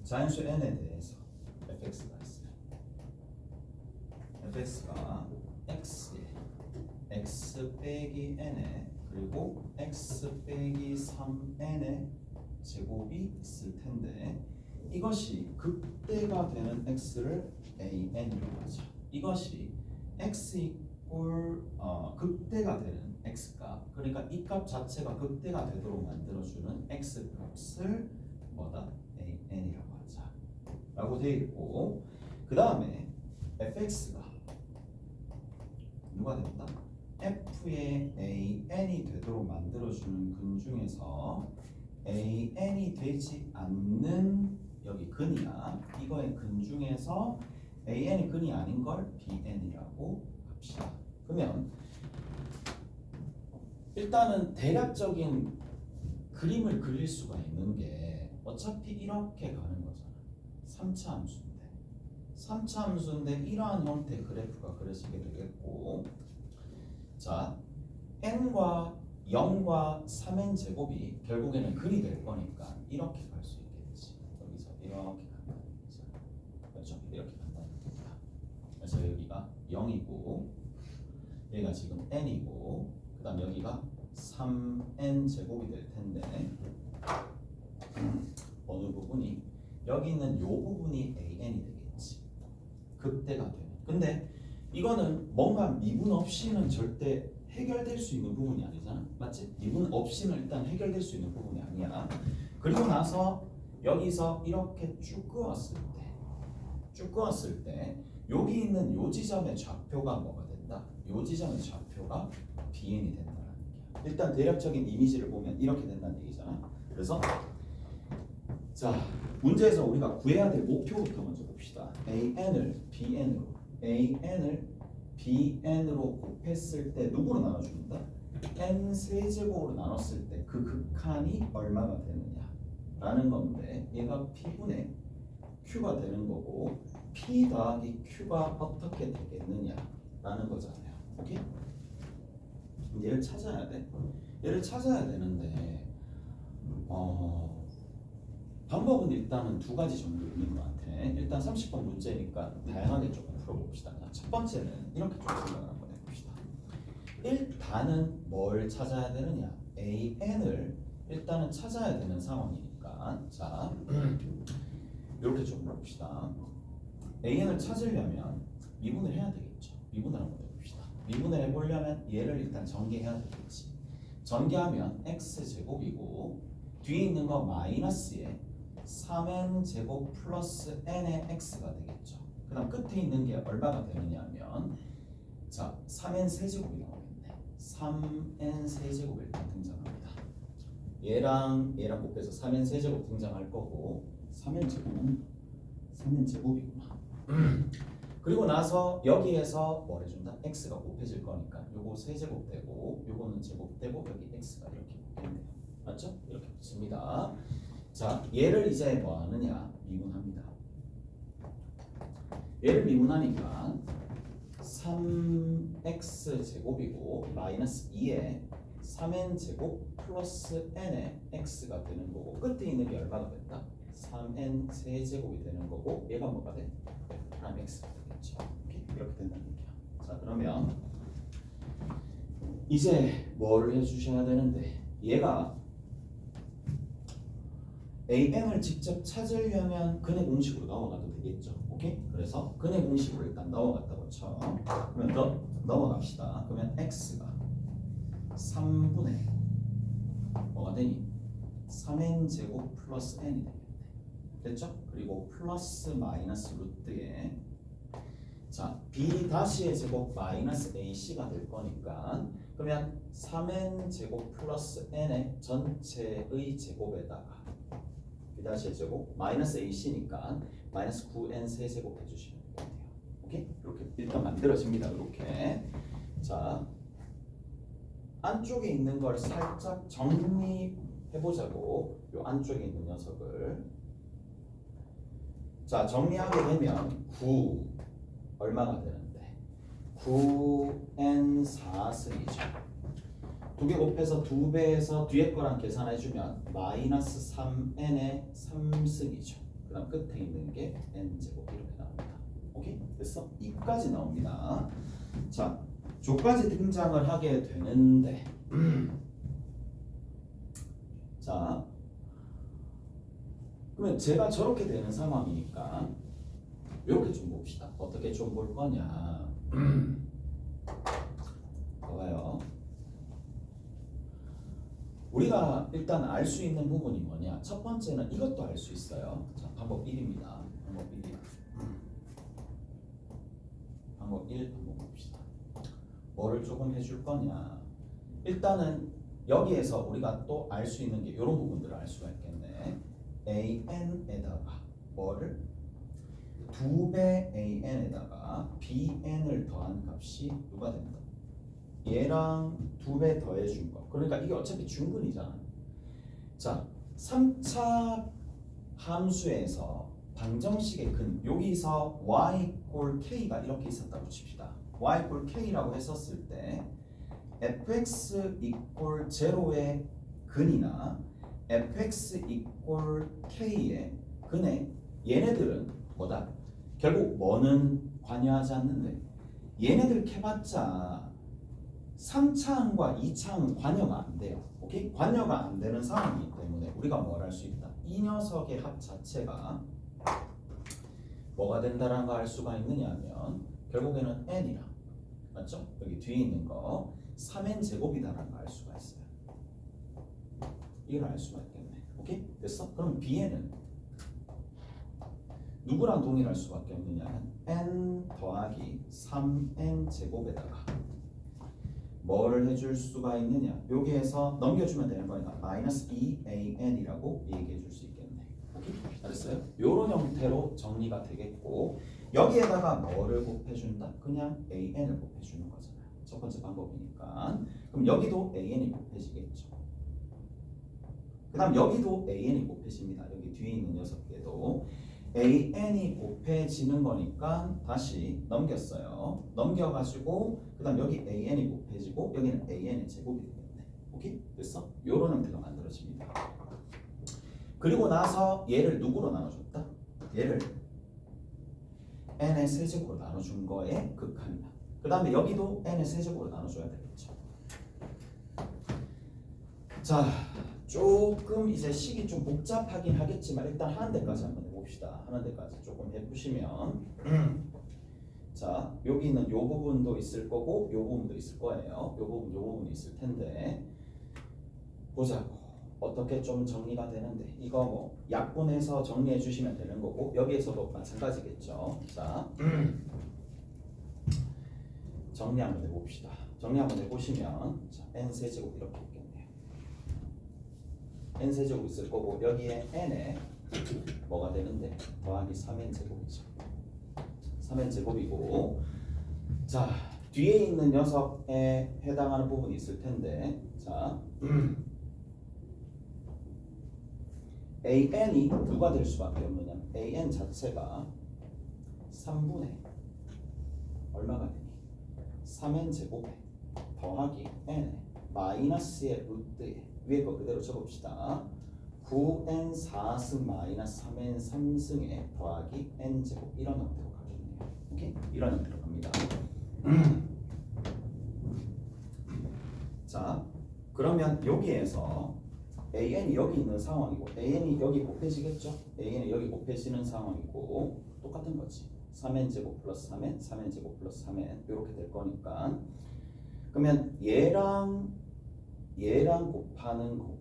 자연수 n에 대해서 fx가 있어요. fx가 x에 x 빼기 n에 그리고 x 빼기 3n의 제곱이 있을 텐데 이것이 극대가 되는 x를 an이라고 하죠. 이것이 x 이꼴 극대가 되는 x값, 그러니까 이 값 자체가 극대가 되도록 만들어주는 x 값을 뭐다? an이라고 하자 라고 되어 있고, 그 다음에 fx가 누가 된다? f의 an이 되도록 만들어주는 근 중에서 an이 되지 않는 여기 근이야. 이거의 근 중에서 an이 근이 아닌 걸 bn이라고 합시다. 그러면 일단은 대략적인 그림을 그릴 수가 있는 게 어차피 이렇게 가는 거잖아. 3차 함수인데 3차 함수인데 이러한 형태의 그래프가 그려지게 되겠고, 자 n과 0과 3n 제곱이 결국에는 근이 될 거니까 이렇게 갈 수 있겠지. 여기서 이렇게 간다는 거죠. 그렇죠? 이렇게 간다는 겁니다. 그래서 여기가 0이고 여기가 지금 n이고 그 다음 여기가 3n 제곱이 될 텐데 어느 부분이 여기 있는 요 부분이 an이 되겠지. 극대가 되면. 근데 이거는 뭔가 미분 없이는 절대 해결될 수 있는 부분이 아니잖아. 맞지? 미분 없이는 일단 해결될 수 있는 부분이 아니야. 그리고 나서 여기서 이렇게 쭉 그었을 때 여기 있는 요 지점의 좌표가 뭐가 된다? 요 지점의 좌표가 bn이 된다는 얘기야. 일단 대략적인 이미지를 보면 이렇게 된다는 얘기잖아. 그래서 자 문제에서 우리가 구해야 될 목표부터 먼저 봅시다. an을 bn으로 곱했을 때 누구로 나눠줍니다? n 세제곱으로 나눴을 때 그 극한이 얼마가 되느냐 라는 건데 얘가 p분의 q가 되는 거고 p 더하기 q가 어떻게 되겠느냐 라는 거잖아요. 오케이? 얘를 찾아야 돼. 얘를 찾아야 되는데 방법은 일단은 두 가지 정도 있는 것 같아. 일단 30번 문제니까 다양하게 조금 풀어봅시다. 첫 번째는 이렇게 좀 생각을 한번 해봅시다. 일단은 뭘 찾아야 되느냐? an을 일단은 찾아야 되는 상황이니까 자 이렇게 좀 봅시다. an을 찾으려면 미분을 해야 되겠죠. 미분을 한번 해봅시다. 미분을 해보려면 얘를 일단 전개해야 되겠지. 전개하면 x제곱이고 뒤에 있는 거 마이너스에 3n 제곱 플러스 n의 x가 되겠죠. 그 다음 끝에 있는 게 얼마가 되느냐 하면 자 3n 세제곱이 나오겠네. 3n 세제곱 일단 등장합니다. 얘랑 곱해서 3n 세제곱 등장할 거고 3n 제곱이구나. 그리고 나서 여기에서 뭘 해준다? x가 곱해질 거니까 요거 세제곱 되고 요거는 제곱 되고 여기 x가 이렇게 붙겠네요. 맞죠? 이렇게 붙습니다. 자 얘를 이제 뭐 하느냐? 미분합니다. 얘를 미분하니까 3x 제곱이고 마이너스 2에 3n 제곱 플러스 n의 x가 되는 거고 끝에 있는 게 얼마가 된다? 3n 세제곱이 되는 거고 얘가 뭐가 돼? prime x가 되겠죠. 이렇게 된다는 얘기야. 자 그러면 이제 뭐를 해주셔야 되는데 얘가 an을 직접 찾으려면 근의 공식으로 넘어가도 되겠죠. 오케이? 그래서 근의 공식으로 일단 넘어갔다고 쳐. 그러면 넘어갑시다. 그러면 x가 3분의 뭐가 되니? 3n 제곱 플러스 n이 되겠네. 됐죠? 그리고 플러스 마이너스 루트에 자 b 다시의 제곱 마이너스 ac가 될 거니까 그러면 3n 제곱 플러스 n의 전체의 제곱에다가 b 다시의 제곱 마이너스 ac니까 마이너스 9n 세제곱 해주시면 돼요. 오케이? 이렇게 일단 만들어집니다. 이렇게 자 안쪽에 있는 걸 살짝 정리해보자고. 요 안쪽에 있는 녀석을 자 정리하게 되면 9 얼마가 되는데 9n 4승이죠. 두 개 곱해서 2배에서 뒤에 거랑 계산해주면 마이너스 3n의 3승이죠. 그 다음 끝에 있는 게 n제곱 이렇게 나옵니다. 오케이? 됐어? 2까지 나옵니다. 자, 조까지 등장을 하게 되는데 자, 그러면 제가 저렇게 되는 상황이니까 이렇게 좀 봅시다. 어떻게 좀 볼 거냐. 봐봐요. 우리가 일단 알 수 있는 부분이 뭐냐. 첫 번째는 이것도 알 수 있어요. 자, 방법 1입니다. 방법 1. 방법 1 한번 봅시다. 뭐를 조금 해줄 거냐. 일단은 여기에서 우리가 또 알 수 있는 게 이런 부분들을 알 수가 있겠네. an에다가 뭐를 2배 an에다가 bn을 더한 값이 누가 된다? 얘랑 2배 더해준 거. 그러니까 이게 어차피 중근이잖아. 자, 3차 함수에서 방정식의 근, 여기서 y 꼴 k가 이렇게 있었다고 칩시다. y 꼴 k라고 했었을 때 fx 이꼴 0의 근이나 fx 이꼴 k의 근에 얘네들은 뭐다? 결국 뭐는 관여하지 않는데 얘네들 캐봤자 3차항과 2차항은 관여가 안 돼요. 오케이? 관여가 안 되는 상황이기 때문에 우리가 뭘 할 수 있다. 이 녀석의 합 자체가 뭐가 된다라는 걸 알 수가 있느냐 하면 결국에는 n이랑 맞죠? 여기 뒤에 있는 거 3n 제곱이다라는 걸 알 수가 있어요. 이걸 알 수가 있겠네. 오케이? 됐어? 그럼 bn은 누구랑 동일할 수밖에 없느냐는 n 더하기 3n 제곱에다가 뭐를 해줄 수가 있느냐. 여기에서 넘겨주면 되는 거니까 마이너스 2an이라고 얘기해 줄 수 있겠네. 오케이? 알았어요? 요런 형태로 정리가 되겠고 여기에다가 뭐를 곱해준다? 그냥 an을 곱해주는 거잖아요. 첫 번째 방법이니까. 그럼 여기도 an이 곱해지겠죠. 그 다음 여기도 an이 곱해집니다. 여기 뒤에 있는 녀석에도 an이 곱해지는 거니까 다시 넘겼어요. 넘겨가지고 그 다음 여기 an이 곱해지고 여기는 an의 제곱이 되겠네. 오케이? 됐어? 요런 형태가 만들어집니다. 그리고 나서 얘를 누구로 나눠줬다? 얘를 n의 세제곱으로 나눠준 거에 극한이다. 그 다음에 여기도 n의 세제곱으로 나눠줘야 되겠죠. 자, 조금 이제 식이 좀 복잡하긴 하겠지만 일단 하는 데까지 한번 해봅시다. 하는 데까지 조금 해보시면 자, 여기는 요 부분도 있을 거고 요 부분도 있을 거예요. 요 부분이 있을 텐데 보자고. 어떻게 좀 정리가 되는데 이거 뭐 약분해서 정리해 주시면 되는 거고 여기에서도 마찬가지겠죠. 자, 정리 한번 해봅시다. 정리 한번 해보시면 자, n 세제곱 이렇게 있겠네요. n 세제곱 있을 거고 여기에 n에 뭐가 되는데 더하기 3n 제곱이죠. 3n 제곱이고 자, 뒤에 있는 녀석에 해당하는 부분이 있을 텐데 자 an이 누가 될 수밖에 없느냐. an 자체가 3분의 얼마가 되니? 3n 제곱에 더하기 n 마이너스의 루트에 위에 거 그대로 적읍시다. 9n 4승 마이너스 3n 3승에 더하기 n 제곱 이런 형태로 가겠네요. 오케이? 이런 형태로 갑니다. 자, 그러면 여기에서 an이 여기 있는 상황이고 an이 여기 곱해지겠죠? an이 여기 곱해지는 상황이고 똑같은 거지. 3n 제곱 플러스 3n, 3n 제곱 플러스 3n 이렇게 될 거니까 그러면 얘랑 곱하는 거고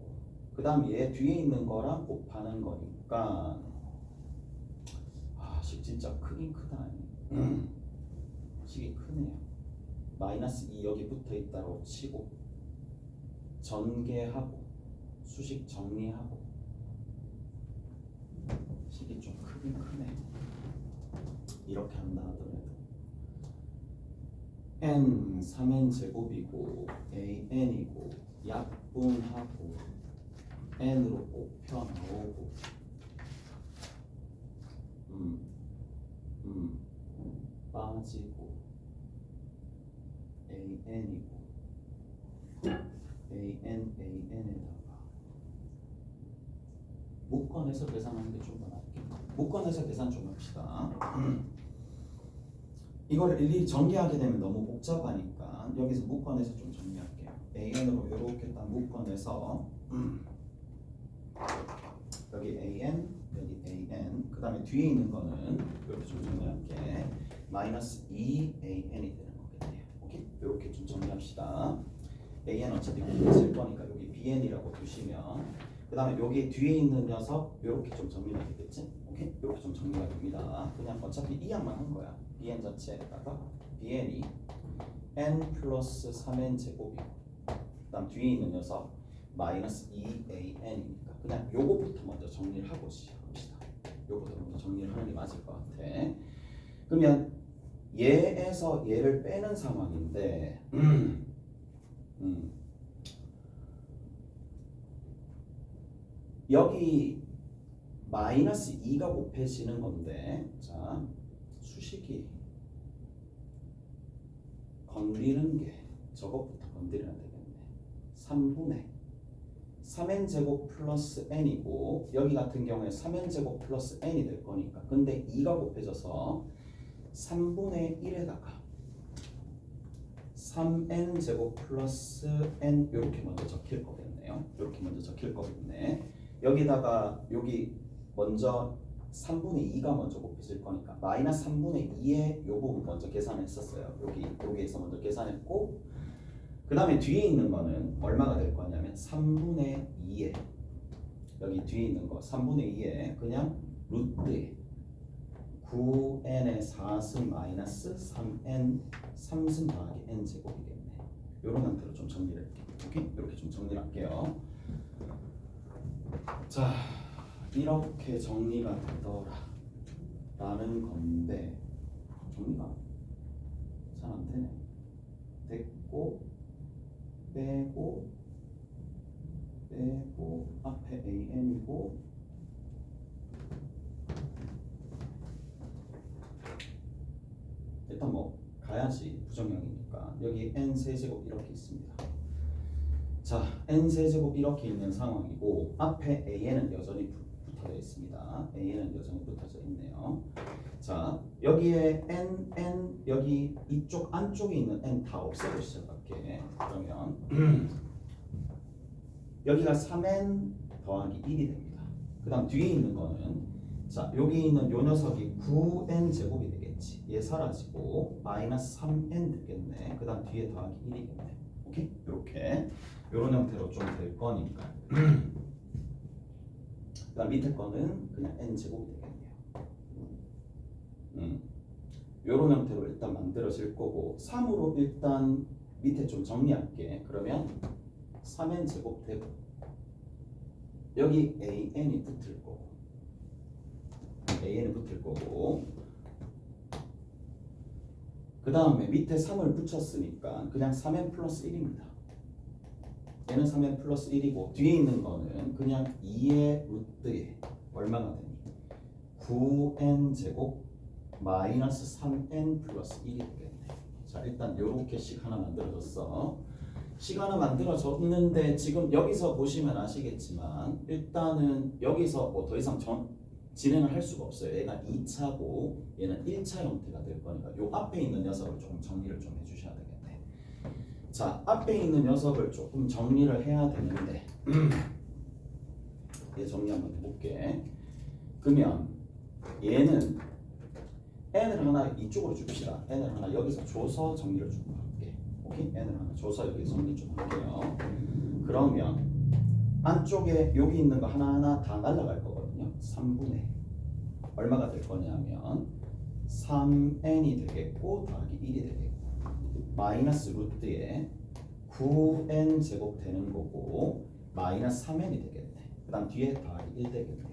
그 다음 얘 뒤에 있는 거랑 곱하는 거니까 식 진짜 크긴 크다. 식이 크네요. 마이너스 2 여기 붙어 있다고 치고 전개하고 수식 정리하고 식이 좀 크긴 크네. 이렇게 한다 하더라도 n 3n 제곱이고 an이고 약분하고 n으로 곱혀 나오고 빠지고 an이고 an에다가 묶어내서 계산하는 게 좀 더 낫겠다. 묶어내서 계산 좀 합시다. 이걸 일일이 정리하게 되면 너무 복잡하니까 여기서 묶어내서 좀 정리할게요. AN으로 이렇게 딱 묶어내서 여기 AN, 여기 AN, 그 다음에 뒤에 있는 거는 이렇게 좀 정리할게. 마이너스 2AN이 되는 거겠네요. 오케이? 이렇게 좀 정리합시다. AN 어차피 곱해질 거니까 여기 BN이라고 두시면, 그 다음에 여기 뒤에 있는 녀석 이렇게 좀 정리가 되겠지? 오케이? 이렇게 좀 정리가 됩니다. 그냥 어차피 이 양만 한 거야. BN 자체에다가 BN이 N 플러스 3N 제곱이고, 그 다음 뒤에 있는 녀석 마이너스 2AN이니까 그냥 요거부터 먼저 정리를 하고 시작합시다. 요거부터 먼저 정리를 하는 게 맞을 것 같아. 그러면 얘에서 얘를 빼는 상황인데 여기 마이너스 2가 곱해지는 건데, 자 수식이 건드리는 게 저것부터 건드려야 되겠네. 3분의 3n제곱 플러스 n이고, 여기 같은 경우에 3n제곱 플러스 n이 될 거니까, 근데 2가 곱해져서 3분의 1에다가 3n제곱 플러스 n 이렇게 먼저 적힐 거겠네요. 이렇게 먼저 적힐 거겠네. 여기다가 여기 먼저 3분의 2가 먼저 곱해질 거니까 마이너스 3분의 2의 요 부분 먼저 계산했었어요. 여기에서 먼저 계산했고, 그 다음에 뒤에 있는 거는 얼마가 될 거냐면 3분의 2에, 여기 뒤에 있는 거 3분의 2에 그냥 루트에 9n의 4승 마이너스 3n 3승 더하기 n 제곱이겠네. 이런 형태로 좀 정리를 할게요. 오케이? 이렇게 좀 정리를 할게요. 자, 이렇게 정리가 되더라 라는 건데, 정리가 잘 안 되네. 됐고, 빼고 앞에 AN이고, 일단 뭐 가야지, 부정형이니까. 여기 n 세제곱 이렇게 있습니다. 자, n 세제곱 이렇게 있는 상황이고, 앞에 AN은 여전히 붙어져 있습니다. AN은 여전히 붙어져 있네요. 자, 여기에 n 여기 이쪽 안쪽에 있는 n 다 없애고 시작할게. 그러면 여기가 3n 더하기 1이 됩니다. 그 다음 뒤에 있는 거는, 자 여기 있는 요 녀석이 9n 제곱이 되겠지. 얘 사라지고 마이너스 3n 되겠네. 그 다음 뒤에 더하기 1이겠네. 오케이? 이렇게 요런 형태로 좀 될 거니까 그 다음 밑에 거는 그냥 n 제곱이 되겠네요. 요런 형태로 일단 만들어질 거고, 3으로 일단 밑에 좀 정리할게. 그러면 3n 제곱 되고, 여기 AN이 붙을 거고, 그 다음에 밑에 3을 붙였으니까 그냥 3n 플러스 1입니다. 얘는 3n 플러스 1이고, 뒤에 있는 거는 그냥 2의 루트에 얼마가 되니? 9n 제곱 마이너스 3n 플러스 1이 되겠네. 자, 일단 요렇게 식 하나 만들어졌어. 식 하나 만들어졌는데, 지금 여기서 보시면 아시겠지만 일단은 여기서 뭐 더 이상 진행을 할 수가 없어요. 얘가 2차고 얘는 1차 형태가 될 거니까 요 앞에 있는 녀석을 조금 정리를 좀 해주셔야 되겠네. 자, 앞에 있는 녀석을 조금 정리를 해야 되는데 얘 정리 한번 해볼게. 그러면 얘는 n을 하나 이쪽으로 줍시다. n을 하나 여기서 줘서 정리를 좀 할게. 오케이? n을 하나 줘서 여기 정리 좀 할게요. 그러면 안쪽에 여기 있는 거 하나하나 다 날라갈 거거든요. 3분의 얼마가 될 거냐면 3n이 되겠고 더하기 1이 되겠고, 마이너스 루트에 9n 제곱 되는 거고 마이너스 3n이 되겠네. 그 다음 뒤에 더하기 1 되겠네요.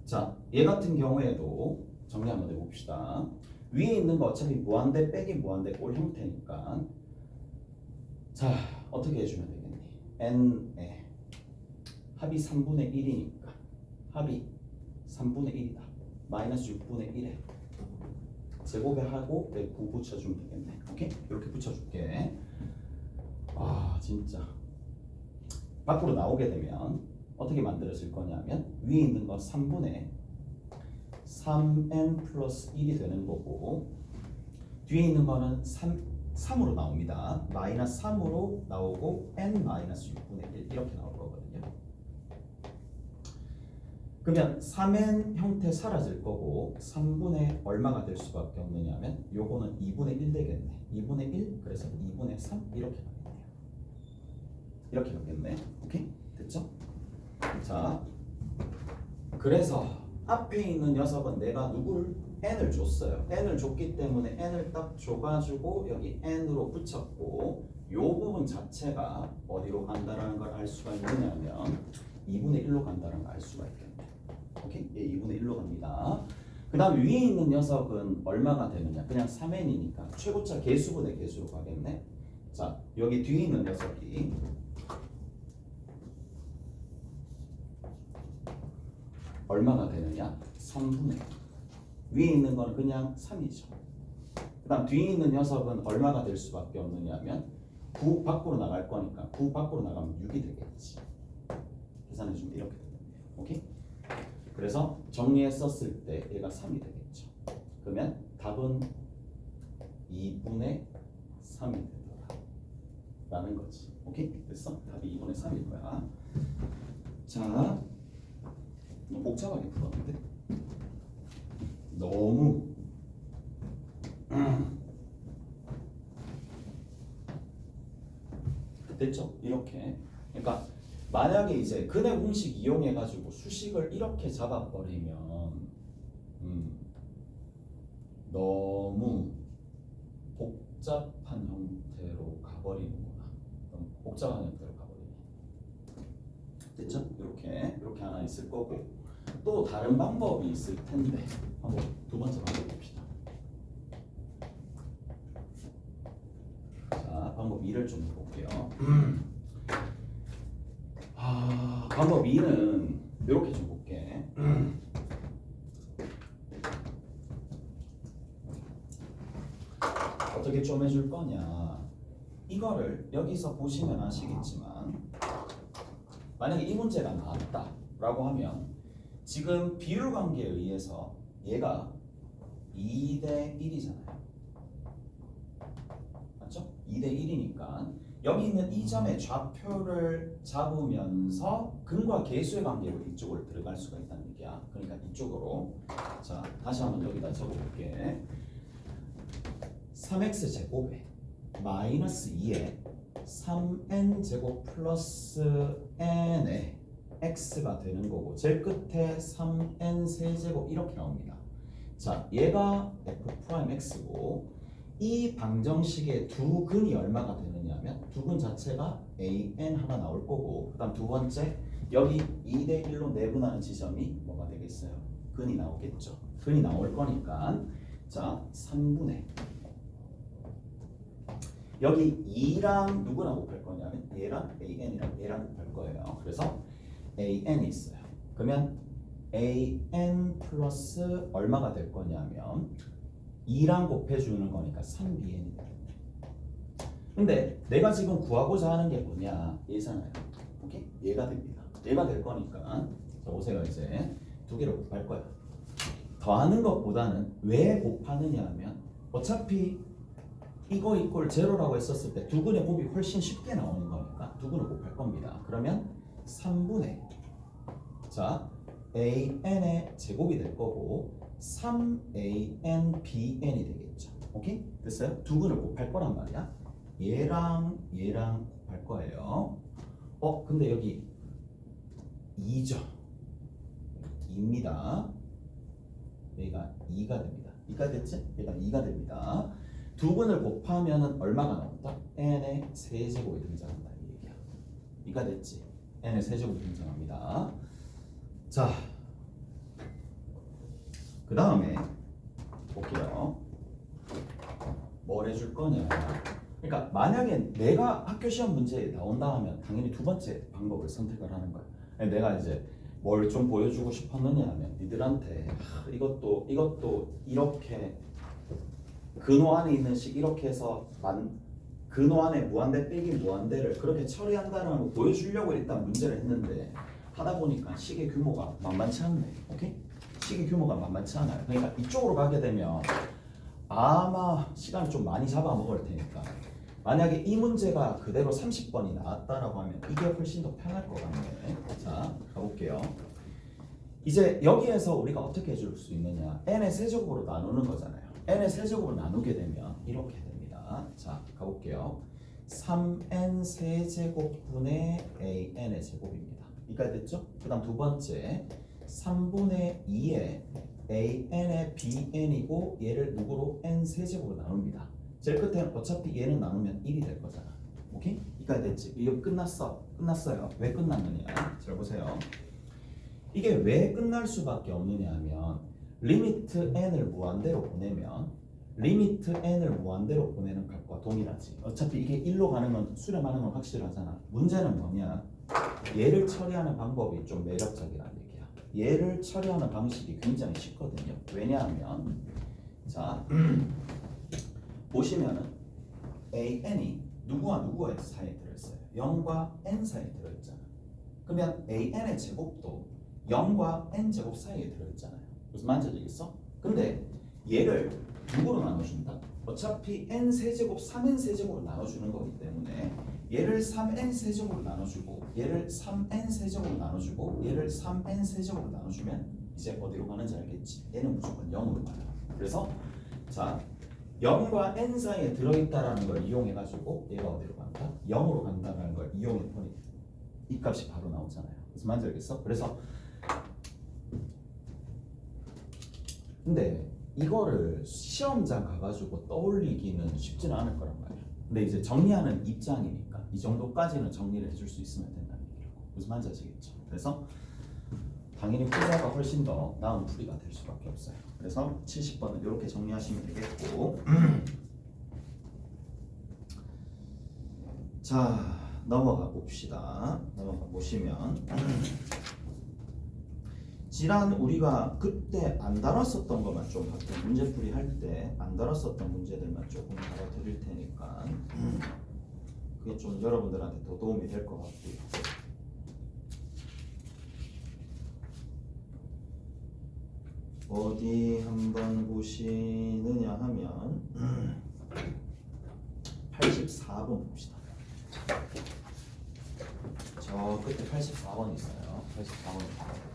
자, 얘 같은 경우에도 정리 한번 해봅시다. 위에 있는 거 어차피 무한대 빼기 무한대 꼴 형태니까, 자 어떻게 해주면 되겠니? n에 합이 3분의 1이니까 합이 3분의 1이다. 마이너스 6분의 1에 제곱에 하고 9 붙여주면 되겠네. 오케이? 이렇게 붙여줄게. 아 진짜 밖으로 나오게 되면 어떻게 만들어질 거냐면 위에 있는 건 3분의 3n 플러스 1이 되는 거고 뒤에 있는 거는 3으로 나옵니다. 마이너스 3으로 나오고 n 마이너스 6분의 1 이렇게 나올 거거든요. 그러면 3n 형태 사라질 거고 3분의 얼마가 될 수밖에 없느냐면 요거는 2분의 1 되겠네. 2분의 1 그래서 2분의 3 이렇게 가겠네요. 이렇게 가겠네. 오케이? 됐죠? 자, 그래서 앞에 있는 녀석은 내가 누구를 n을 줬어요. n을 줬기 때문에 n을 딱 줘가지고 여기 n으로 붙였고 요 부분 자체가 어디로 간다라는 걸 알 수가 있느냐면 2분의 1로 간다는 걸 알 수가 있겠네. 오케이? 예, 2분의 1로 갑니다. 그 다음 위에 있는 녀석은 얼마가 되느냐? 그냥 3n이니까 최고차 개수분의 개수로 가겠네. 자, 여기 뒤에 있는 녀석이 얼마가 되느냐? 3분의 위에 있는 건 그냥 3이죠. 그 다음 뒤에 있는 녀석은 얼마가 될 수밖에 없느냐면 9 밖으로 나갈 거니까 9 밖으로 나가면 6이 되겠지. 계산해주면 이렇게 되겠네요. 오케이? 그래서 정리했었을 때 얘가 3이 되겠죠. 그러면 답은 2분의 3이 되더라 라는 거지. 오케이? 됐어? 답이 2분의 3일 거야. 자, 너무 복잡하게 풀었는데 너무 됐죠? 이렇게. 그러니까 만약에 이제 근해 공식 이용해 가지고 수식을 이렇게 잡아버리면 너무 복잡한 형태로 가버리는구나. 너무 복잡한 형태로 가버리네. 됐죠? 이렇게 하나 있을 거고 또 다른 방법이 있을 텐데 한번 두 번째 방법 봅시다. 자, 방법 2를 좀 해볼게요. 방법 2는 이렇게 좀 볼게. 어떻게 좀 해줄 거냐? 이거를 여기서 보시면 아시겠지만 만약에 이 문제가 나왔다라고 하면 지금 비율 관계에 의해서 얘가 2대 1이잖아요. 맞죠? 2대 1이니까 여기 있는 이 점의 좌표를 잡으면서 근과 계수의 관계로 이쪽으로 들어갈 수가 있다는 얘기야. 그러니까 이쪽으로. 자, 다시 한번 여기다 적어볼게. 3x 제곱에 마이너스 2에 3n 제곱 플러스 n에 x가 되는 거고 제일 끝에 3n 세제곱 이렇게 나옵니다. 자, 얘가 f'x고 이 방정식의 두 근이 얼마가 되느냐면 두 근 자체가 an 하나 나올 거고 그 다음 두 번째 여기 2대 1로 내분하는 지점이 뭐가 되겠어요? 근이 나오겠죠. 근이 나올 거니까 자 3분의 여기 2랑 누구랑 곱할 거냐면 얘랑 an이랑 얘랑 곱할 거예요. 그래서 an이 있어요. 그러면 an 플러스 얼마가 될 거냐면 2랑 곱해주는 거니까 3bn이 되겠네. 근데 내가 지금 구하고자 하는 게 뭐냐? 얘잖아요. 오케이? 얘가 됩니다. 얘가 될 거니까 자, 보세요. 이제 두 개를 곱할 거야. 더하는 것보다는 왜 곱하느냐 하면 어차피 이거 이꼴 제로라고 했었을 때 두 근의 곱이 훨씬 쉽게 나오는 거니까 두 근을 곱할 겁니다. 그러면 3분의 자 an의 제곱이 될 거고 3an bn이 되겠죠. 오케이? 됐어요? 두 근을 곱할 거란 말이야. 얘랑 얘랑 곱할 거예요. 근데 여기 2죠. 2입니다. 얘가 2가 됩니다. 2가 됐지? 얘가 2가 됩니다. 두 근을 곱하면 얼마가 나온다? n의 세제곱이 등장한다 이 얘기야. 2가 됐지? n의 세제곱이 등장합니다. 자, 그 다음에 볼게요. 뭘 해줄 거냐? 그러니까 만약에 내가 학교 시험 문제에 나온다 하면 당연히 두 번째 방법을 선택을 하는 거야. 내가 이제 뭘 좀 보여주고 싶었느냐 하면 니들한테 이것도 이렇게 근호 안에 있는 식 이렇게 해서 근호 안에 무한대 빼기 무한대를 그렇게 처리한다는 거 보여주려고 일단 문제를 했는데 하다 보니까 식의 규모가 만만치 않네. 오케이? 식의 규모가 만만치 않아요. 그러니까 이쪽으로 가게 되면 아마 시간을 좀 많이 잡아먹을 테니까 만약에 이 문제가 그대로 30번이 나왔다라고 하면 이게 훨씬 더 편할 것 같네. 자, 가볼게요. 이제 여기에서 우리가 어떻게 해줄 수 있느냐? n의 세제곱으로 나누는 거잖아요. n의 세제곱으로 나누게 되면 이렇게 됩니다. 자, 가볼게요. 3n 세제곱분의 an의 제곱입니다. 이까지 됐죠? 그 다음 두 번째 3분의 2의 an의 bn이고 얘를 누구로 n 세제곱으로 나눕니다. 제일 끝에는 어차피 얘는 나누면 1이 될 거잖아. 오케이? 이까지 됐지? 이거 끝났어. 끝났어요. 왜 끝났느냐? 잘 보세요. 이게 왜 끝날 수밖에 없느냐 하면 리미트 n을 무한대로 보내면 리미트 n을 무한대로 보내는 값과 동일하지. 어차피 이게 1로 가는 건 수렴하는 건 확실하잖아. 문제는 뭐냐? 얘를 처리하는 방법이 좀 매력적이라는 얘기야. 얘를 처리하는 방식이 굉장히 쉽거든요. 왜냐하면 자 보시면은 an이 누구와 누구의 사이에 들어있어요? 0과 n 사이에 들어있잖아. 그러면 an의 제곱도 0과 n 제곱 사이에 들어있잖아요. 무슨 말인지 알겠어? 근데 얘를 누구로 나눠준다? 어차피 n 세제곱 3n 세제곱으로 나눠주는 거기 때문에 얘를 3n 세제곱으로 나눠주고 얘를 3n 세제곱으로 나눠주고 얘를 3n 세제곱으로 나눠주면 이제 어디로 가는지 알겠지? 얘는 무조건 0으로 가요. 그래서 자 0과 n 사이에 들어있다라는 걸 이용해가지고 얘가 어디로 간다? 0으로 간다는 걸 이용해보니 이 값이 바로 나오잖아요. 무슨 말인지 알겠어? 그래서 근데 이거를 시험장 가가지고 떠올리기는 쉽지는 않을 거란 말이야. 근데 이제 정리하는 입장이니까 이 정도까지는 정리를 해줄 수 있으면 된다는 얘기라고. 무슨 말인지 아시겠죠? 그래서 당연히 후자가 훨씬 더 나은 풀이가 될 수밖에 없어요. 그래서 70번은 이렇게 정리하시면 되겠고 자 넘어가 봅시다. 넘어가 보시면 지난 우리가 그때 안 다뤘었던 것만 좀 할게요. 문제풀이 할 때 안 다뤘었던 문제들만 조금 다뤄드릴 테니까 그게 좀 여러분들한테 더 도움이 될 것 같고요. 어디 한번 보시느냐 하면 84번 봅시다. 저 끝에 84번 있어요. 84번을 봐볼게요.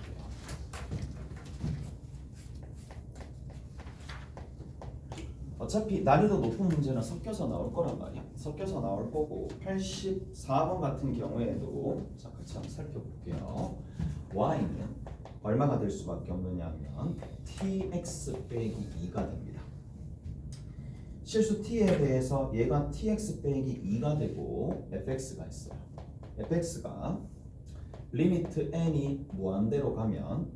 어차피 난이도 높은 문제는 섞여서 나올 거란 말이야. 섞여서 나올 거고 84번 같은 경우에도 자 같이 한번 살펴볼게요. y는 얼마가 될 수밖에 없느냐 하면 tx 빼기 2가 됩니다. 실수 t에 대해서 얘가 tx 빼기 2가 되고 fx가 있어요. fx가 리미트 n이 무한대로 가면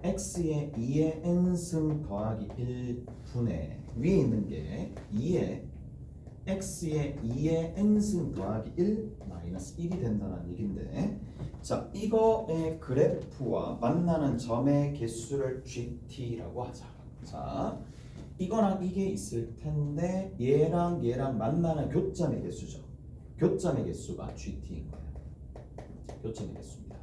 x의 2의 n승 더하기 1분의 위에 있는 게 2의 x의 2의 n승 더하기 1 마이너스 1이 된다는 얘긴데 자 이거의 그래프와 만나는 점의 개수를 GT라고 하자. 자 이거랑 이게 있을 텐데 얘랑 얘랑 만나는 교점의 개수죠. 교점의 개수가 GT인 거예요. 교점의 개수입니다.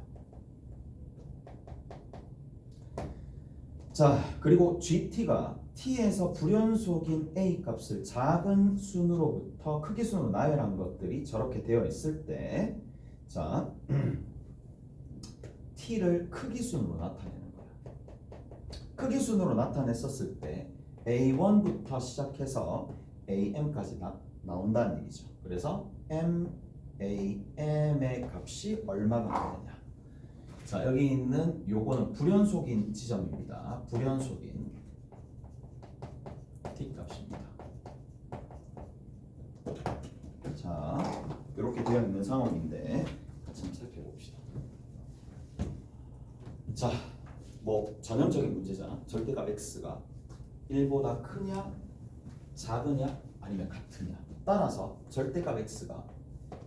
자 그리고 GT가 T에서 불연속인 A 값을 작은 순으로부터 크기 순으로 나열한 것들이 저렇게 되어 있을 때 자 T를 크기 순으로 나타내는 거야. 크기 순으로 나타냈었을 때 A1부터 시작해서 AM까지 나온다는 얘기죠. 그래서 MAM의 값이 얼마가 되느냐. 자 여기 있는 요거는 불연속인 지점입니다. 불연속인 t 값입니다. 자 이렇게 되어 있는 상황인데 같이 한번 살펴봅시다. 자 뭐 전형적인 문제잖아. 절대값 x가 1보다 크냐 작으냐 아니면 같으냐 따라서 절대값 x가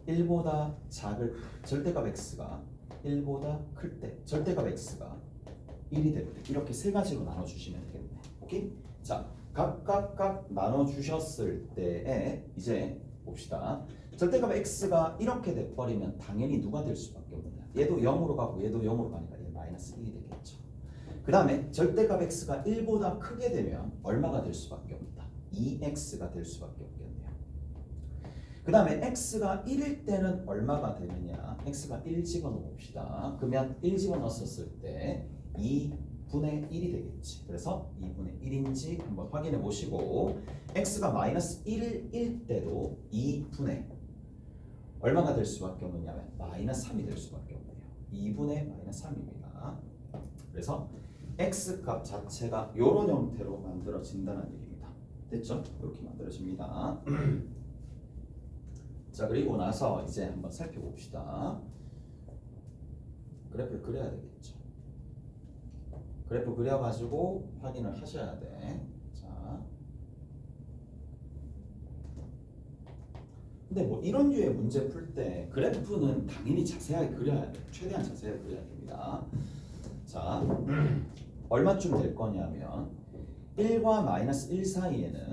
1보다 작을 절대값 x가 1보다 클 때 절대값 x가 1이 될 때 이렇게 세 가지로 나눠주시면 되겠네. 오케이? 자 각각 나눠주셨을 때에 이제 봅시다. 절대값 x가 이렇게 돼버리면 당연히 누가 될 수밖에 없느냐. 얘도 0으로 가고 얘도 0으로 가니까 얘 마이너스 1이 되겠죠. 그 다음에 절대값 x가 1보다 크게 되면 얼마가 될 수밖에 없다. 2x가 될 수밖에 없겠네요. 그 다음에 x가 1일 때는 얼마가 되느냐. x가 1 집어넣어 봅시다. 그러면 1 집어넣었을 때 2분의 1이 되겠지. 그래서 2분의 1인지 한번 확인해 보시고 x가 마이너스 1일 때도 2분의 얼마가 될 수밖에 없느냐면 마이너스 3이 될 수밖에 없네요. 2분의 마이너스 3입니다. 그래서 x값 자체가 이런 형태로 만들어진다는 얘기입니다. 됐죠? 이렇게 만들어집니다. 자, 그리고 나서 이제 한번 살펴봅시다. 그래프를 그려야 되겠죠. 그래프 그려가지고 확인을 하셔야 돼. 자, 근데 뭐 이런 류의 문제 풀 때 그래프는 당연히 자세하게 그려야 돼. 최대한 자세하게 그려야 됩니다. 자, 얼마쯤 될 거냐면 1과 마이너스 1 사이에는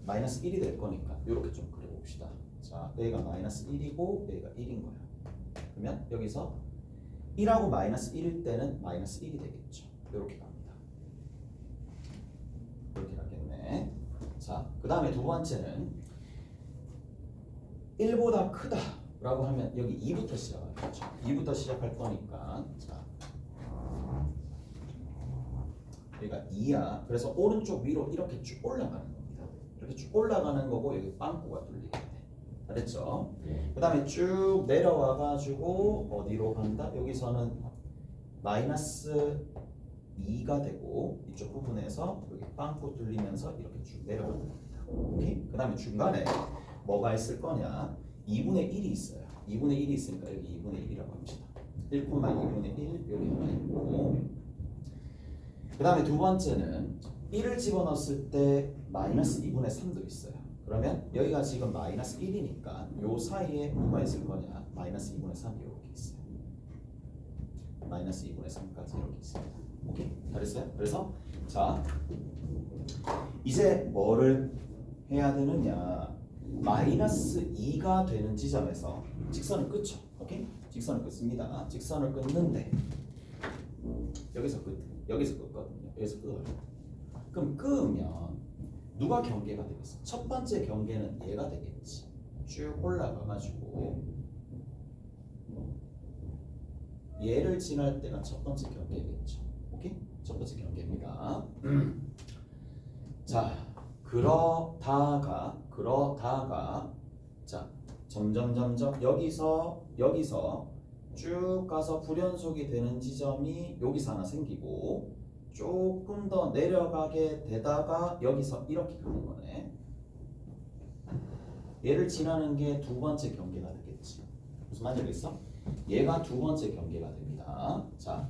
마이너스 1이 될 거니까 이렇게 좀 그려봅시다. 자, A가 마이너스 1이고 A가 1인 거야. 그러면 여기서 1하고 마이너스 1일 때는 마이너스 1이 되겠죠. 이렇게 갑니다. 이렇게 가겠네. 자, 그 다음에 두 번째는 1보다 크다 라고 하면 여기 2부터 시작하겠죠. 2부터 시작할 거니까 자, 여기가 2야. 그래서 오른쪽 위로 이렇게 쭉 올라가는 겁니다. 이렇게 쭉 올라가는 거고 여기 빵꾸가 뚫리게 돼. 알았죠? 그 다음에 쭉 내려와 가지고 어디로 간다? 여기서는 마이너스 2가 되고 이쪽 부분에서 여기 빵꾸 뚫리면서 이렇게 쭉 내려가는 겁니다. 오케이? 그 다음에 중간에 뭐가 있을 거냐? 2분의 1이 있어요. 2분의 1이 있으니까 여기 2분의 1이라고 합시다. 1,2분의 1 여기 하나 있고, 그 다음에 두 번째는 1을 집어넣었을 때 마이너스 2분의 3도 있어요. 그러면 여기가 지금 마이너스 1이니까 요 사이에 뭐가 있을 거냐? 마이너스 2분의 3이 이렇게 있어요. 마이너스 2분의 3까지 이렇게 있습니다. 오케이? 잘했어요? 그래서 자, 이제 뭐를 해야 되느냐? 마이너스 2가 되는 지점에서 직선을 끊죠. 오케이? 직선을 끊습니다. 직선을 끊는데 여기서 끊거든요. 여기서 끊어요. 그럼 끊으면 누가 경계가 되겠어? 첫 번째 경계는 얘가 되겠지. 쭉 올라가가지고 얘를 지날 때가 첫 번째 경계겠죠. 오케이? 첫 번째 경계입니다. 자, 그러다가 자, 점점 여기서 쭉 가서 불연속이 되는 지점이 여기서 하나 생기고 조금 더 내려가게 되다가 여기서 이렇게 가는 거네. 얘를 지나는 게 두 번째 경계가 되겠지. 무슨 말인지 알겠어? 얘가 두 번째 경계가 됩니다. 자,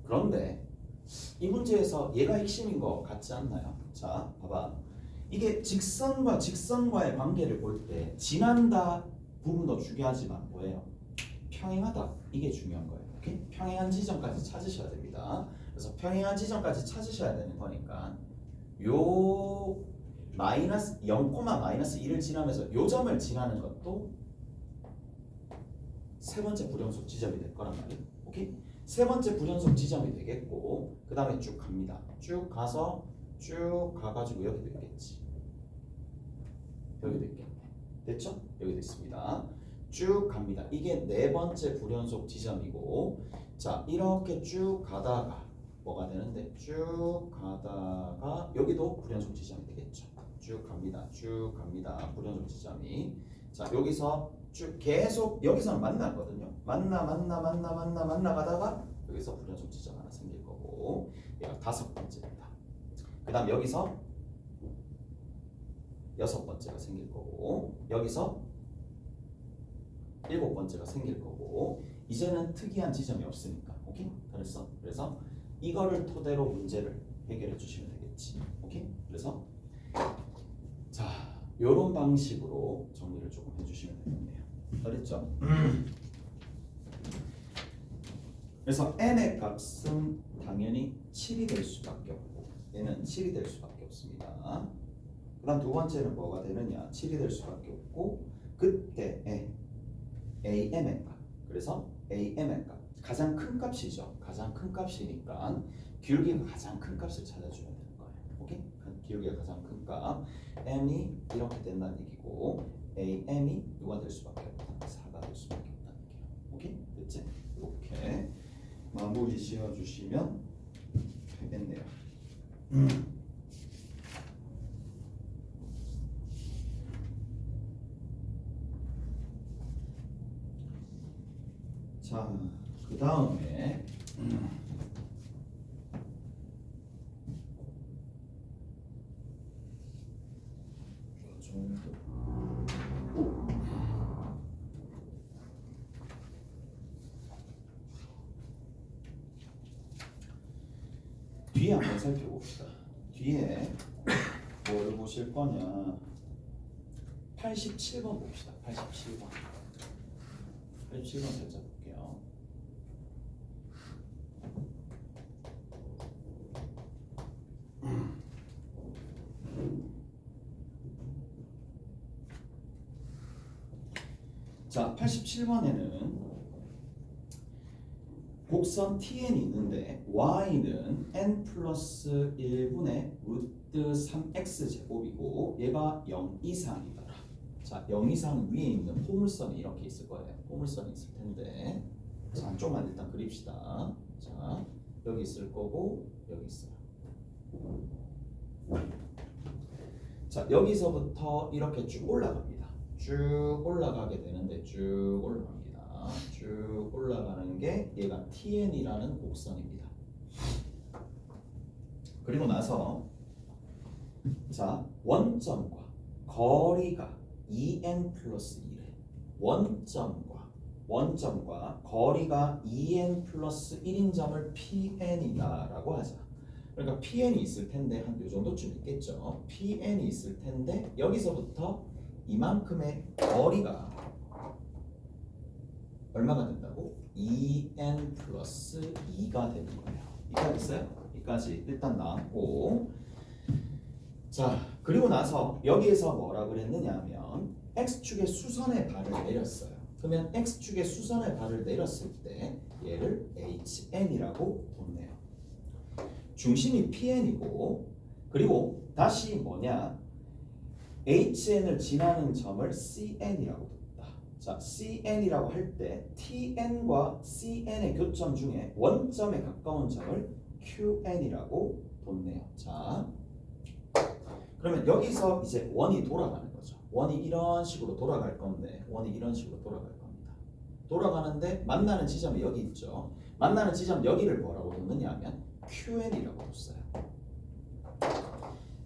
그런데 이 문제에서 얘가 핵심인 거 같지 않나요? 자, 봐봐. 이게 직선과의 관계를 볼 때 지난다 부분도 중요하지만 뭐예요? 평행하다. 이게 중요한 거예요. 오케이? 평행한 지점까지 찾으셔야 됩니다. 그래서 평행한 지점까지 찾으셔야 되는 거니까 요 마이너스 0, 마이너스 1을 지나면서 요 점을 지나는 것도 세 번째 불연속 지점이 될 거란 말이에요. 오케이? 세 번째 불연속 지점이 되겠고 그 다음에 쭉 갑니다. 쭉 가서 쭉 가가지고 여기도 있겠지. 여기도 있겠네. 됐죠? 여기도 있습니다. 쭉 갑니다. 이게 네 번째 불연속 지점이고 자 이렇게 쭉 가다가 뭐가 되는데 쭉 가다가 여기도 불연속 지점이 되겠죠. 쭉 갑니다. 불연속 지점이 자 여기서 쭉 계속 여기서는 만나거든요. 만나 가다가 여기서 불연속 지점 하나 생길 거고 얘가 다섯 번째입니다. 그 다음 여기서 여섯 번째가 생길 거고 여기서 일곱 번째가 생길 거고 이제는 특이한 지점이 없으니까 오케이? 그랬어? 그래서 이거를 토대로 문제를 해결해 주시면 되겠지. 오케이? 그래서 자 요런 방식으로 정리를 조금 해주시면 되겠네요. 알겠죠? 그래서 n의 값은 당연히 7이 될 수밖에 없고 얘는 7이 될 수밖에 없습니다. 그 다음 두 번째는 뭐가 되느냐 7이 될 수밖에 없고 그때의 AM의 값. 그래서 AM의 값. 가장 큰 값이죠. 가장 큰 값이니까 기울기가 가장 큰 값을 찾아줘야 되는 거예요. 오케이? 기울기가 가장 큰 값. M이 이렇게 된다는 얘기고 AM이 누가 될 수밖에 없다. 4가 될 수밖에 없다는 얘기예요. 오케이? 됐지? 이렇게 마무리 지어주시면 되겠네요. 자, 그 다음에 뒤에 한번 살펴봅시다. 뒤에 뭘 보실 거냐? 87번 봅시다. 87번. 87번 살짝 볼게요. 자, 87번에는 곡선 TN이 있는데 y는 n 플러스 1분의 루트 3x 제곱이고 얘가 0 이상이더라. 자, 0 이상 위에 있는 포물선이 이렇게 있을 거예요. 포물선이 있을 텐데 자, 한쪽만 일단 그립시다. 자, 여기 있을 거고 여기 있어요. 자, 여기서부터 이렇게 쭉 올라갑니다. 쭉 올라가게 되는데 쭉 올라갑니다. 쭉 올라가는 게 얘가 TN이라는 곡선입니다. 그리고 나서 자, 원점과 거리가 2n 플러스 1에 원점과 거리가 2n 플러스 1인 점을 PN이다라고 하자. 그러니까 PN이 있을 텐데 한 요 정도쯤 있겠죠. PN이 있을 텐데 여기서부터 이만큼의 거리가 얼마가 된다고? 2n 플러스 2가 되는 거예요. 이까지 있어요? 이까지 일단 나왔고 자, 그리고 나서 여기에서 뭐라 그랬느냐 하면 x축의 수선의 발을 내렸어요. 그러면 x축의 수선의 발을 내렸을 때 얘를 HN이라고 뒀네요. 중심이 PN이고 그리고 다시 뭐냐 HN을 지나는 점을 CN이라고 뒀다. 자, CN이라고 할 때 TN과 CN의 교점 중에 원점에 가까운 점을 QN이라고 뒀네요. 자, 그러면 여기서 이제 원이 돌아가는 거죠. 원이 이런 식으로 돌아갈 건데 원이 이런 식으로 돌아갈 겁니다. 돌아가는데 만나는 지점이 여기 있죠. 만나는 지점 여기를 뭐라고 뒀느냐 하면 QN이라고 뒀어요.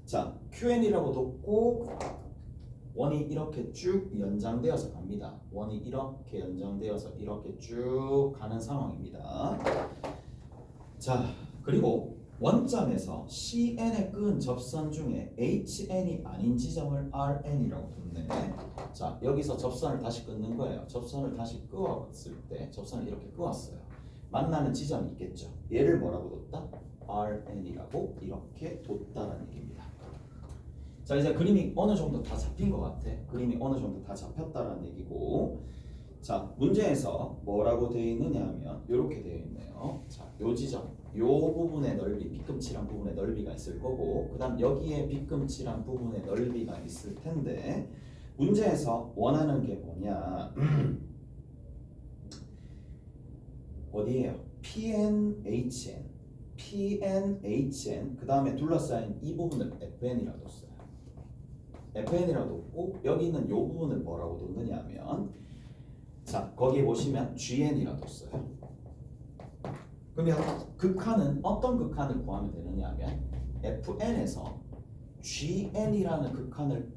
자, QN이라고 뒀고 원이 이렇게 쭉 연장되어서 갑니다. 원이 이렇게 연장되어서 이렇게 쭉 가는 상황입니다. 자, 그리고 원점에서 CN에 끄은 접선 중에 HN이 아닌 지점을 RN이라고 뒀네. 자, 여기서 접선을 다시 끊는 거예요. 접선을 다시 끄었을 때 접선을 이렇게 끄었어요. 만나는 지점이 있겠죠. 얘를 뭐라고 뒀다? RN이라고 이렇게 뒀다라는 얘기입니다. 자, 이제 그림이 어느 정도 다 잡힌 것 같아. 그림이 어느 정도 다 잡혔다라는 얘기고 자, 문제에서 뭐라고 되어 있느냐 하면 이렇게 되어 있네요. 자, 요 지점, 요 부분의 넓이, 빗금칠한 부분의 넓이가 있을 거고 그 다음 여기에 빗금칠한 부분의 넓이가 있을 텐데 문제에서 원하는 게 뭐냐 어디에요? PNHN 그 다음에 둘러싸인 이 부분을 FN이라고 뒀어요. FN이라고 뒀고 여기 있는 요 부분을 뭐라고 뒀느냐 하면 자, 거기에 보시면 GN이라고 뒀어요. 그러면 극한은 어떤 극한을 구하면 되느냐 하면 FN에서 GN이라는 극한을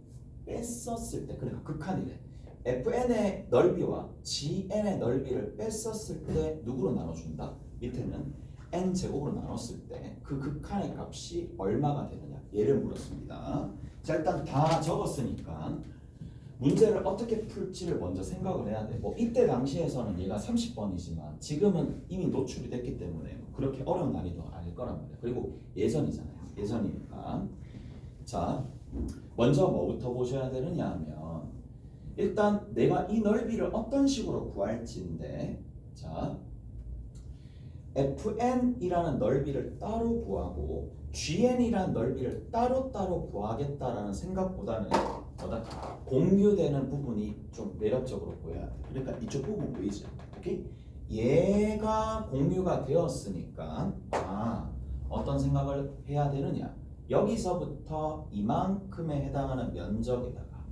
뺐었을 때 그러니까 극한이래. FN의 넓이와 GN의 넓이를 뺐었을 때 누구로 나눠준다? 밑에는 N제곱으로 나눴을 때 그 극한의 값이 얼마가 되느냐 얘를 물었습니다. 자, 일단 다 적었으니까 문제를 어떻게 풀지를 먼저 생각을 해야 돼. 뭐 이때 당시에서는 얘가 30번이지만 지금은 이미 노출이 됐기 때문에 그렇게 어려운 난이도 아닐 거란 말이야. 그리고 예전이잖아요. 예전이니까. 자, 먼저 뭐부터 보셔야 되느냐 하면 일단 내가 이 넓이를 어떤 식으로 구할지인데, 자, fn이라는 넓이를 따로 구하고 gn이라는 넓이를 따로따로 구하겠다라는 생각보다는 뭐다? 공유되는 부분이 좀 매력적으로 보여야 돼. 그러니까 이쪽 부분 보이죠? 오케이? 얘가 공유가 되었으니까 어떤 생각을 해야 되느냐? 여기서부터 이만큼에 해당하는 면적에다가,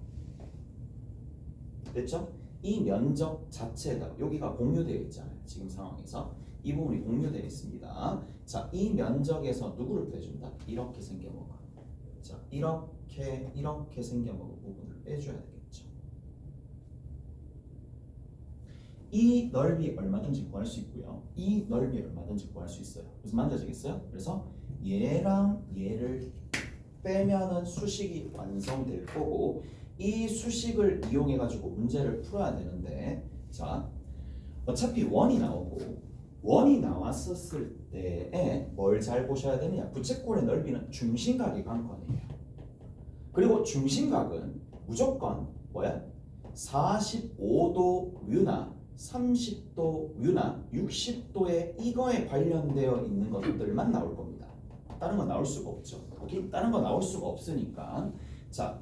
됐죠? 이 면적 자체가 여기가 공유되어 있잖아요. 지금 상황에서 이 부분이 공유되어 있습니다. 자, 이 면적에서 누구를 빼준다? 이렇게 생겨먹어. 자, 이렇게 생겨먹은 부분을 빼줘야 되겠죠. 이 넓이 얼마든지 구할 수 있고요. 이 넓이 얼마든지 구할 수 있어요. 무슨 말인지 아시겠어요? 그래서 얘랑 얘를 빼면은 수식이 완성될 거고, 이 수식을 이용해 가지고 문제를 풀어야 되는데, 자, 어차피 원이 나오고 원이 나왔었을 때에 뭘 잘 보셔야 되느냐? 부채꼴의 넓이는 중심각의 관건이에요. 그리고 중심각은 무조건 뭐야? 45도 뮤나 30도 뮤나 60도의 이거에 관련되어 있는 것들만 나올 겁니다. 다른 건 나올 수가 없죠. 오케이? 다른 건 나올 수가 없으니까, 자,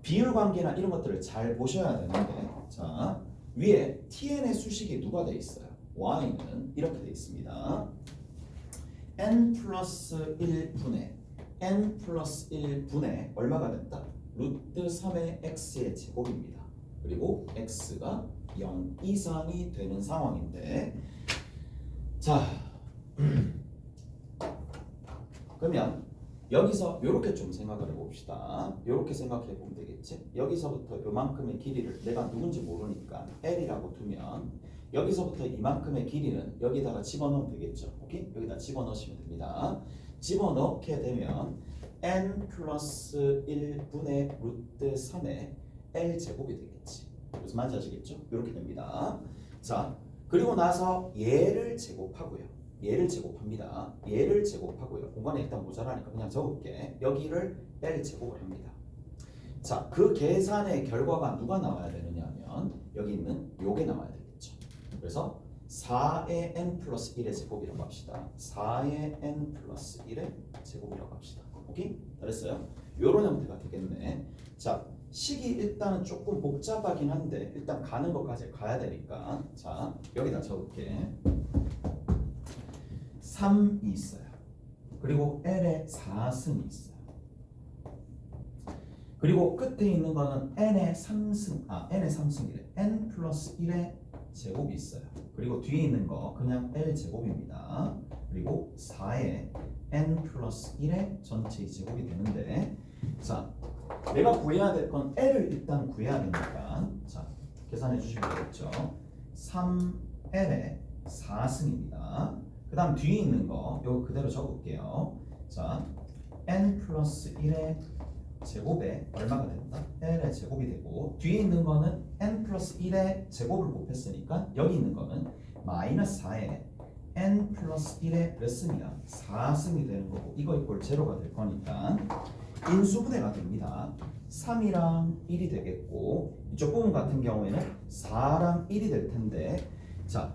비율 관계나 이런 것들을 잘 보셔야 되는데, 자, 위에 tn의 수식이 누가 돼 있어요? y는 이렇게 돼 있습니다. n 플러스 1분의 n 플러스 1분의 얼마가 된다? 루트 3의 x의 제곱입니다. 그리고 x가 0 이상이 되는 상황인데, 자, 그러면 여기서 이렇게 좀 생각을 해봅시다. 이렇게 생각해 보면 되겠지. 여기서부터 요만큼의 길이를 내가 누군지 모르니까 L이라고 두면, 여기서부터 이만큼의 길이는 여기다가 집어넣으면 되겠죠. 오케이? 여기다 집어넣으시면 됩니다. 집어넣게 되면 n 플러스 1분의 루트 3의 L 제곱이 되겠지. 무슨 말인지 아시겠죠? 이렇게 됩니다. 자, 그리고 나서 얘를 제곱하고요. 얘를 제곱합니다. 얘를 제곱하고요. 공간이 일단 모자라니까 그냥 적을게. 여기를 L 제곱을 합니다. 자, 그 계산의 결과가 누가 나와야 되느냐면 여기 있는 요게 나와야 되겠죠. 그래서 4의 n 플러스 1의 제곱이라고 합시다. 4의 n 플러스 1의 제곱이라고 합시다. 오케이? 잘했어요? 요런 형태가 되겠네. 자, 식이 일단은 조금 복잡하긴 한데 일단 가는 것까지 가야 되니까, 자, 여기다 적을게. 3이 있어요. 그리고 L의 4승이 있어요. 그리고 끝에 있는 거는 N의 3승이래. N 플러스 1의 제곱이 있어요. 그리고 뒤에 있는 거 그냥 L 제곱입니다. 그리고 4의 N 플러스 1의 전체 제곱이 되는데, 자, 내가 구해야 될 건 L을 일단 구해야 되니까, 자, 계산해 주시면 되겠죠. 3L의 4승입니다. 그 다음 뒤에 있는 거 이거 그대로 적을게요. 자, n 플러스 1의 제곱에 얼마가 된다? L의 제곱이 되고, 뒤에 있는 거는 n 플러스 1의 제곱을 곱했으니까 여기 있는 거는 마이너스 4에 n 플러스 1의 몇 승이야? 4승이 되는 거고, 이거 이꼴 제로가 될 거니까 인수분해가 됩니다. 3이랑 1이 되겠고, 이쪽 부분 같은 경우에는 4랑 1이 될 텐데, 자,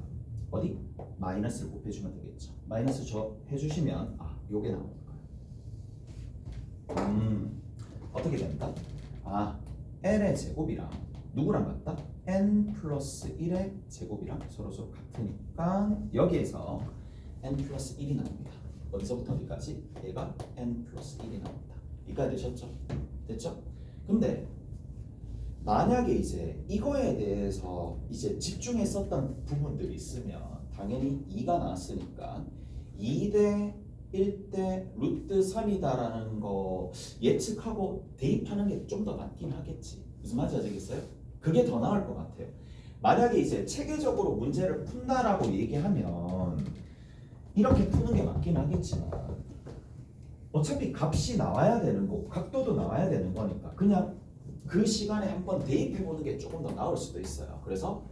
어디? 마이너스를 곱해주면 되겠죠. 마이너스 해주시면 요게 나오는 거예요. 어떻게 된다? L의 제곱이랑 누구랑 같다? n 플러스 1의 제곱이랑 서로 같으니까 여기에서 n 플러스 1이 나옵니다. 어디서부터 어디까지? 얘가 n 플러스 1이 나옵니다. 이까지 되셨죠? 됐죠? 근데 만약에 이제 이거에 대해서 이제 집중했었던 부분들이 있으면 당연히 2가 나왔으니까 2대 1대 루트 3이다라는 거 예측하고 대입하는 게 좀 더 맞긴 하겠지. 무슨 말인지 아시겠어요? 그게 더 나을 것 같아요. 만약에 이제 체계적으로 문제를 푼다라고 얘기하면 이렇게 푸는 게 맞긴 하겠지만, 어차피 값이 나와야 되는 거고 각도도 나와야 되는 거니까 그냥 그 시간에 한번 대입해 보는 게 조금 더 나을 수도 있어요. 그래서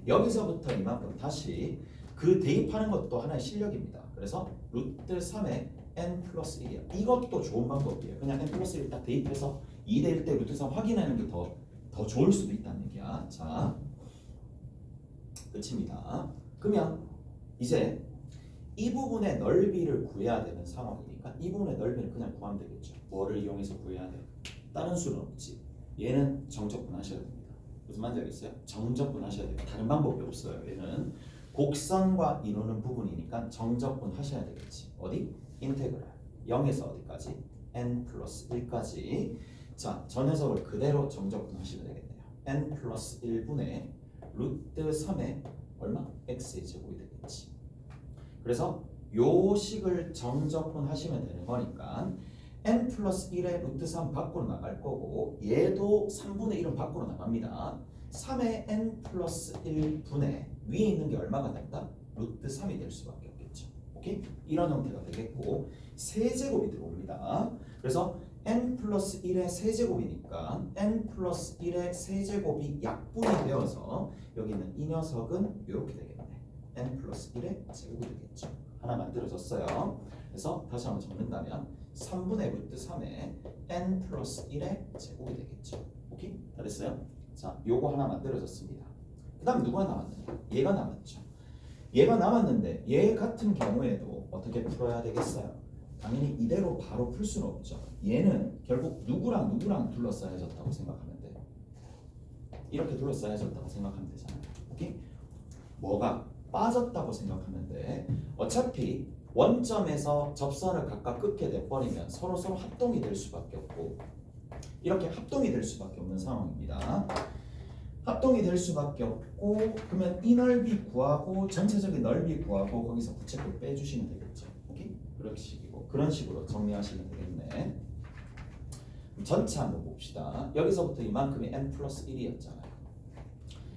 여기서부터 이만큼 다시 그 대입하는 것도 하나의 실력입니다. 그래서 루트 3의 n 플러스 1이야. 이것도 좋은 방법이에요. 그냥 n 플러스 1 딱 대입해서 2대 1대 루트 3 확인하는 게 더 더 좋을 수도 있다는 얘기야. 자, 끝입니다. 그러면 이제 이 부분의 넓이를 구해야 되는 상황이니까 이 부분의 넓이를 그냥 구하면 되겠죠. 뭐를 이용해서 구해야 돼? 다른 수는 없지. 얘는 정적분하셔야 됩니다. 무슨 말인지 알겠어요? 정적분하셔야 돼요. 다른 방법이 없어요. 얘는 곡선과 이루는 부분이니까 정적분하셔야 되겠지. 어디? 인테그랄 0에서 어디까지? n 플러스 1까지. 자, 저 녀석을 그대로 정적분하시면 되겠네요. n 플러스 1분의 루트 3의 얼마? x의 제곱이 되겠지. 그래서 요 식을 정적분하시면 되는 거니까 n 플러스 1의 루트 3 밖으로 나갈 거고 얘도 3분의 1은 밖으로 나갑니다. 3의 n 플러스 1분의 위에 있는 게 얼마가 된다? 루트 3이 될 수밖에 없겠죠. 오케이? 이런 형태가 되겠고 세제곱이 들어옵니다. 그래서 n 플러스 1의 세제곱이니까 n 플러스 1의 세제곱이 약분이 되어서 여기 있는 이 녀석은 이렇게 되겠네. n 플러스 1의 제곱이 되겠죠. 하나 만들어졌어요. 그래서 다시 한번 적는다면 3분의 루트 3의 n 플러스 1의 제곱이 되겠죠. 오케이? 다 됐어요? 자, 요거 하나 만들어졌습니다. 그 다음 누가 남았느냐? 얘가 남았죠. 얘가 남았는데 얘 같은 경우에도 어떻게 풀어야 되겠어요? 당연히 이대로 바로 풀 수는 없죠. 얘는 결국 누구랑 둘러싸여졌다고 생각하면 돼요. 이렇게 둘러싸여졌다고 생각하면 되잖아요. 오케이? 뭐가 빠졌다고 생각하면 돼. 어차피 원점에서 접선을 각각 끊게 돼버리면 서로 합동이 될 수밖에 없고 이렇게 합동이 될 수밖에 없는 상황입니다. 합동이 될 수밖에 없고 그러면 이 넓이 구하고 전체적인 넓이 구하고 거기서 부채꼴 빼주시면 되겠죠. 오케이? 그런 식으로 정리하시면 되겠네. 전체 한번 봅시다. 여기서부터 이만큼이 n 플러스 1이었잖아요.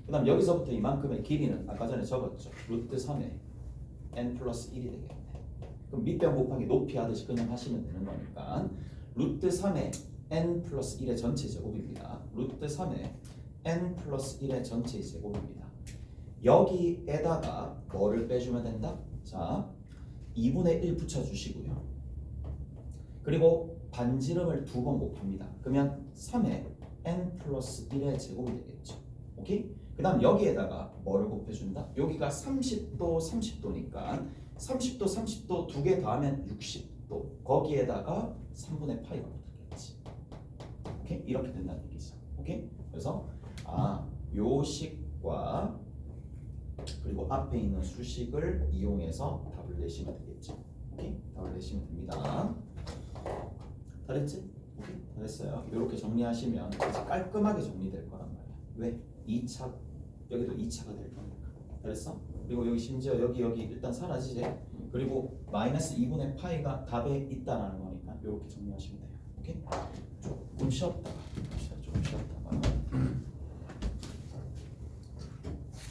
그 다음 여기서부터 이만큼의 길이는 아까 전에 적었죠. 루트 3의 n 플러스 1이 되겠네. 그럼 밑변 곱하기 높이 하듯이 그냥 하시면 되는 거니까 루트 3의 n 플러스 1의 전체 제곱입니다. 루트 3의 n 플러스 1의 전체 제곱입니다. 여기에다가 뭐를 빼주면 된다? 자, 2분의 1 붙여주시고요. 그리고 반지름을 2번 곱합니다. 그러면 3의 n 플러스 1의 제곱이 되겠죠. 오케이? 그 다음 여기에다가 뭐를 곱해준다? 여기가 30도니까 30도 두 개 더하면 60도. 거기에다가 3분의 파이가 붙겠지. 오케이? 이렇게 된다는 얘기죠. 오케이? 그래서 요 식과 그리고 앞에 있는 수식을 이용해서 답을 내시면 되겠죠. 오케이? 답을 내시면 됩니다. 다 됐지? 오케이? 다 됐어요. 이렇게 정리하시면 이제 깔끔하게 정리될 거란 말이야. 왜? 2차 여기도 2차가 될 거니까. 됐어? 그리고 여기 심지어 여기 일단 사라지지. 그리고 마이너스 2분의 파이가 답에 있다라는 거니까 이렇게 정리하시면 돼요. 오케이? 조금 쉬었다.